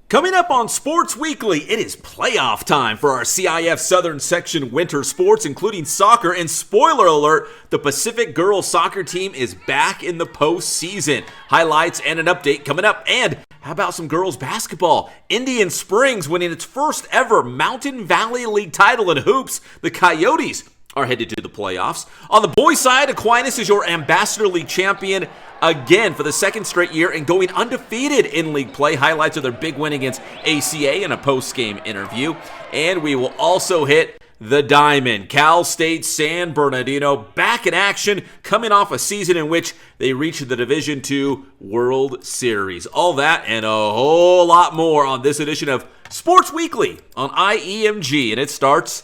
Coming up on Sports Weekly, it is playoff time for our CIF Southern Section winter sports, including soccer. And spoiler alert, the Pacific girls soccer team is back in the postseason. Highlights and an update coming up. And how about some girls basketball? Indian Springs winning its first ever Mountain Valley League title in hoops. The Coyotes are headed to the playoffs. On the boys' side, Aquinas is your Ambassador League champion again for the second straight year and going undefeated in league play. Highlights of their big win against ACA in a post-game interview. And we will also hit the Diamond. Cal State San Bernardino back in action, coming off a season in which they reached the Division II World Series. All that and a whole lot more on this edition of Sports Weekly on IEMG. And it starts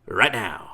right now.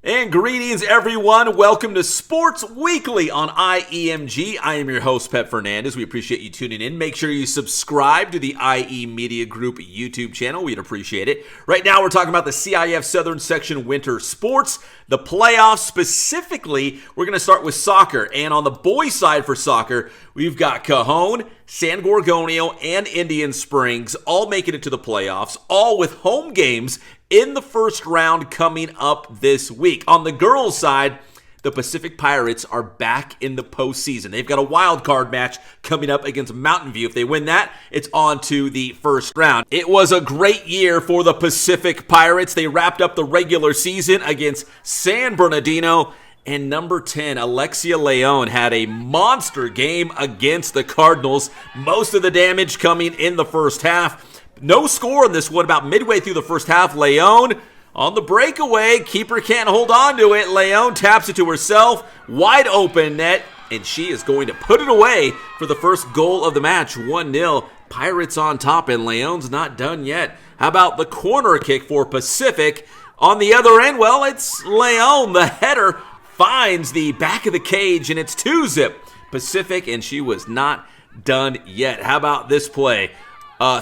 And greetings, everyone. Welcome to Sports Weekly on IEMG. I am your host, Pep Fernandez. We appreciate you tuning in. Make sure you subscribe to the IE Media Group YouTube channel. We'd appreciate it. Right now, we're talking about the CIF Southern Section winter sports, the playoffs. Specifically, we're going to start with soccer. And on the boys' side for soccer, we've got Cajon, San Gorgonio, and Indian Springs all making it to the playoffs, all with home games in the first round coming up this week. On the girls' side, the Pacific Pirates are back in the postseason. They've got a wild card match coming up against Mountain View. If they win that, it's on to the first round. It was a great year for the Pacific Pirates. They wrapped up the regular season against San Bernardino. And number 10, Alexia Leon, had a monster game against the Cardinals. Most of the damage coming in the first half. No score in this one. About midway through the first half, Leon on the breakaway. Keeper can't hold on to it. Leon taps it to herself. Wide open net. And she is going to put it away for the first goal of the match. 1-0. Pirates on top, and Leon's not done yet. How about the corner kick for Pacific? On the other end, well, it's Leon. The header finds the back of the cage, and it's 2-zip Pacific, and she was not done yet. How about this play?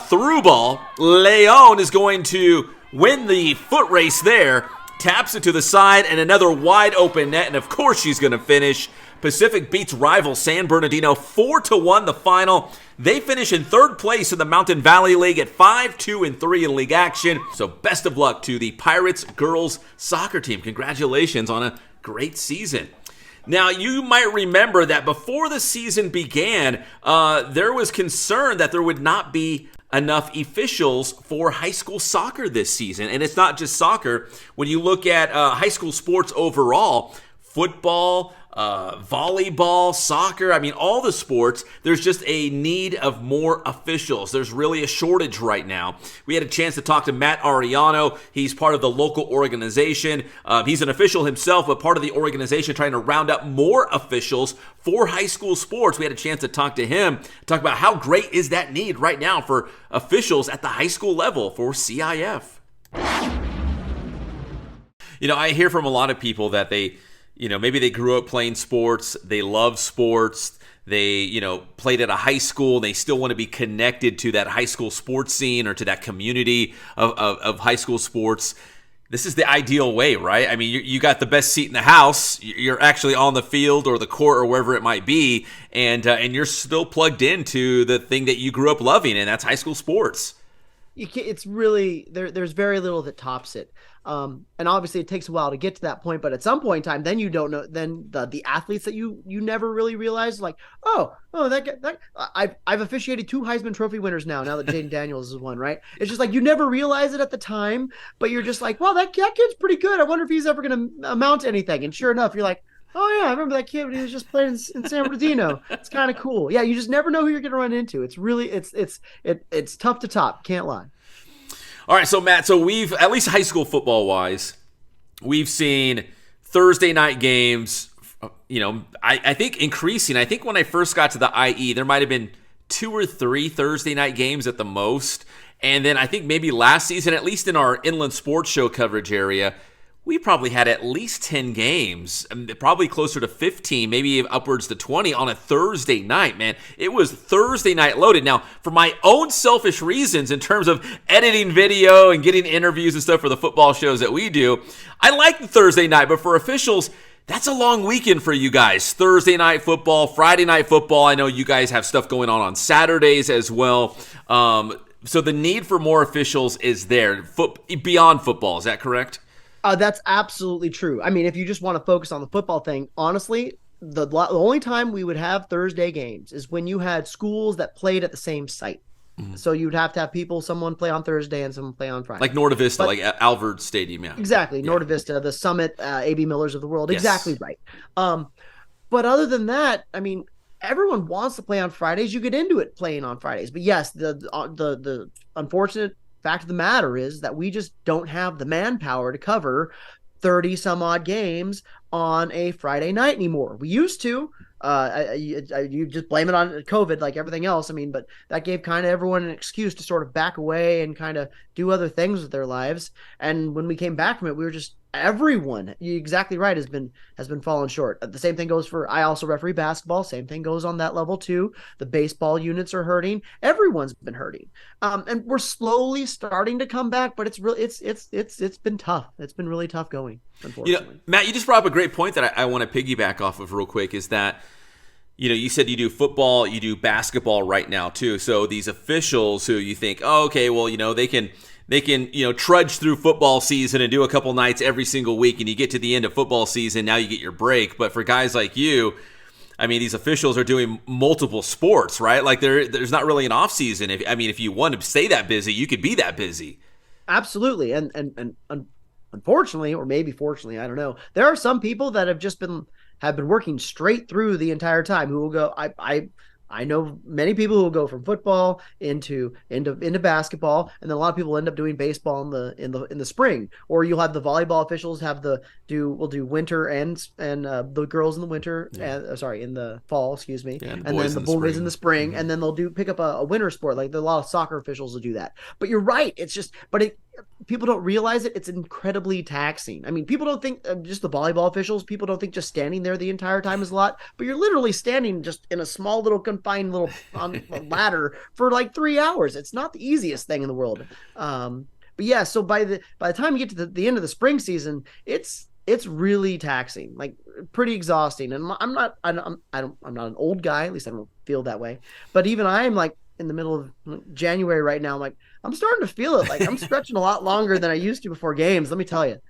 Through ball. Leon is going to win the foot race there. Taps it to the side, and another wide open net, and of course she's going to finish. Pacific beats rival San Bernardino 4-1 the final. They finish in third place in the Mountain Valley League at 5-2-3 in league action. So best of luck to the Pirates girls soccer team. Congratulations on a great season. Now, you might remember that before the season began, there was concern that there would not be enough officials for high school soccer this season. And it's not just soccer. When you look at high school sports overall, football, volleyball, soccer, I mean, all the sports, there's just a need of more officials. There's really a shortage right now. We had a chance to talk to Matt Ariano. He's part of the local organization. He's an official himself, but part of the organization trying to round up more officials for high school sports. We had a chance to talk to him, talk about how great is that need right now for officials at the high school level for CIF. You know, I hear from a lot of people that maybe they grew up playing sports, they love sports, they, played at a high school, and they still want to be connected to that high school sports scene or to that community of high school sports. This is the ideal way, right? I mean, you got the best seat in the house. You're actually on the field or the court or wherever it might be, and you're still plugged into the thing that you grew up loving, and that's high school sports. It's really there's very little that tops it. And obviously it takes a while to get to that point, but at some point in time, then you don't know, then the athletes that you never really realized, like, I've officiated 2 Heisman Trophy winners now that Jaden Daniels is one, right? It's just like, you never realize it at the time, but you're just like, well, that kid's pretty good. I wonder if he's ever going to amount to anything. And sure enough, you're like, oh yeah, I remember that kid when he was just playing in San Bernardino. It's kind of cool. Yeah. You just never know who you're going to run into. It's really, it's tough to top. Can't lie. All right, so Matt, we've, at least high school football-wise, we've seen Thursday night games, I think increasing. I think when I first got to the IE, there might have been 2 or 3 Thursday night games at the most. And then I think maybe last season, at least in our Inland Sports Show coverage area, we probably had at least 10 games, probably closer to 15, maybe upwards to 20 on a Thursday night, man. It was Thursday night loaded. Now, for my own selfish reasons in terms of editing video and getting interviews and stuff for the football shows that we do, I like the Thursday night, but for officials, that's a long weekend for you guys. Thursday night football, Friday night football. I know you guys have stuff going on Saturdays as well. So the need for more officials is there beyond football. Is that correct? That's absolutely true. I mean, if you just want to focus on the football thing, honestly, the only time we would have Thursday games is when you had schools that played at the same site. Mm-hmm. So you'd have to have someone play on Thursday and someone play on Friday. Like Norte Vista, like Alvord Stadium, yeah. Exactly. Yeah. Norte Vista, the Summit, A.B. Millers of the world. Yes. Exactly right. But other than that, I mean, everyone wants to play on Fridays. You get into it playing on Fridays. But yes, the unfortunate fact of the matter is that we just don't have the manpower to cover 30 some odd games on a Friday night anymore. We used to. You just blame it on COVID like everything else. I mean, but that gave kind of everyone an excuse to sort of back away and kind of do other things with their lives. And when we came back from it, we were just everyone. You're exactly right. Has been falling short. The same thing goes for. I also referee basketball. Same thing goes on that level too. The baseball units are hurting. Everyone's been hurting, and we're slowly starting to come back. But it's been tough. It's been really tough going. Unfortunately, Matt, you just brought up a great point that I want to piggyback off of real quick. Is that you said you do football, you do basketball right now too. So these officials who you think, oh, okay, well, they can trudge through football season and do a couple nights every single week, and you get to the end of football season, now you get your break. But for guys like you, I mean, these officials are doing multiple sports, right? Like there's not really an off season. If you want to stay that busy, you could be that busy. Absolutely, and unfortunately, or maybe fortunately, I don't know. There are some people that have been working straight through the entire time who will go. I know many people who will go from football into basketball, and then a lot of people end up doing baseball in the spring. Or you'll have the volleyball officials will do winter and the girls in the winter, in the fall, excuse me, yeah, and then the boys in the spring, mm-hmm. And then they'll pick up a winter sport. Like a lot of soccer officials will do that. But you're right, it's just people don't realize it. It's incredibly taxing. I mean, people don't think just the volleyball officials. People don't think just standing there the entire time is a lot. But you're literally standing just in a small little confined little on a ladder for like 3 hours. It's not the easiest thing in the world. But yeah, so by the time you get to the end of the spring season, it's really taxing, like pretty exhausting. And I'm not an old guy. At least I don't feel that way. But even I'm like in the middle of January right now. I'm starting to feel it. Like I'm stretching a lot longer than I used to before games. Let me tell you.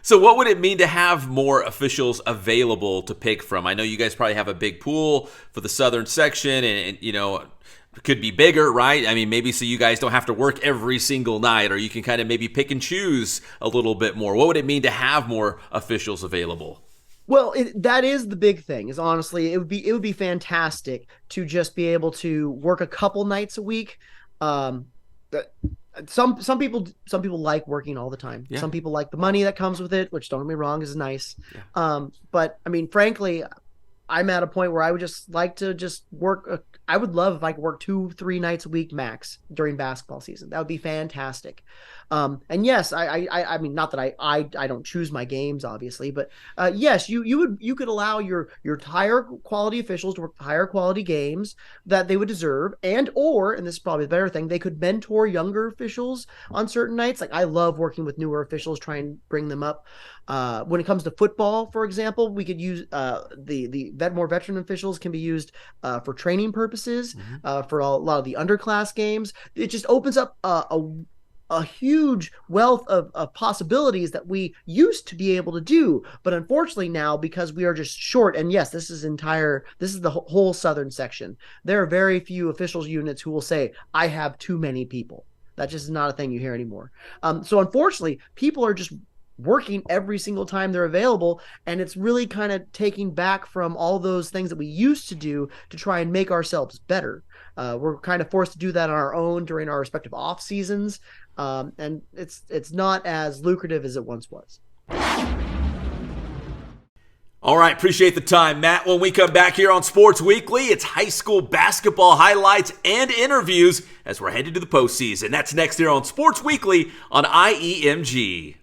So what would it mean to have more officials available to pick from? I know you guys probably have a big pool for the southern section, and it could be bigger, right? I mean, maybe so you guys don't have to work every single night, or you can kind of maybe pick and choose a little bit more. What would it mean to have more officials available? Well, that is the big thing. Is honestly, it would be fantastic to just be able to work a couple nights a week. Some people like working all the time. Yeah. Some people like the money that comes with it, which don't get me wrong is nice. Yeah. But I mean, frankly, I'm at a point where I would just like to work. I would love if I could work 2-3 nights a week max during basketball season. That would be fantastic. And yes, I mean, not that I don't choose my games, obviously, but yes, you could allow your higher quality officials to work higher quality games that they would deserve, and this is probably the better thing, they could mentor younger officials on certain nights. Like I love working with newer officials, try and bring them up. When it comes to football, for example, we could use more veteran officials can be used for training purposes, mm-hmm. For a lot of the underclass games. It just opens up a huge wealth of possibilities that we used to be able to do. But unfortunately now, because we are just short, and yes, this is the whole southern section, there are very few officials units who will say, I have too many people. That just is not a thing you hear anymore. So unfortunately, people are just working every single time they're available, and it's really kind of taking back from all those things that we used to do to try and make ourselves better. We're kind of forced to do that on our own during our respective off seasons, and it's not as lucrative as it once was. All right, appreciate the time, Matt. When we come back here on Sports Weekly, it's high school basketball highlights and interviews as we're headed to the postseason. That's next here on Sports Weekly on IEMG.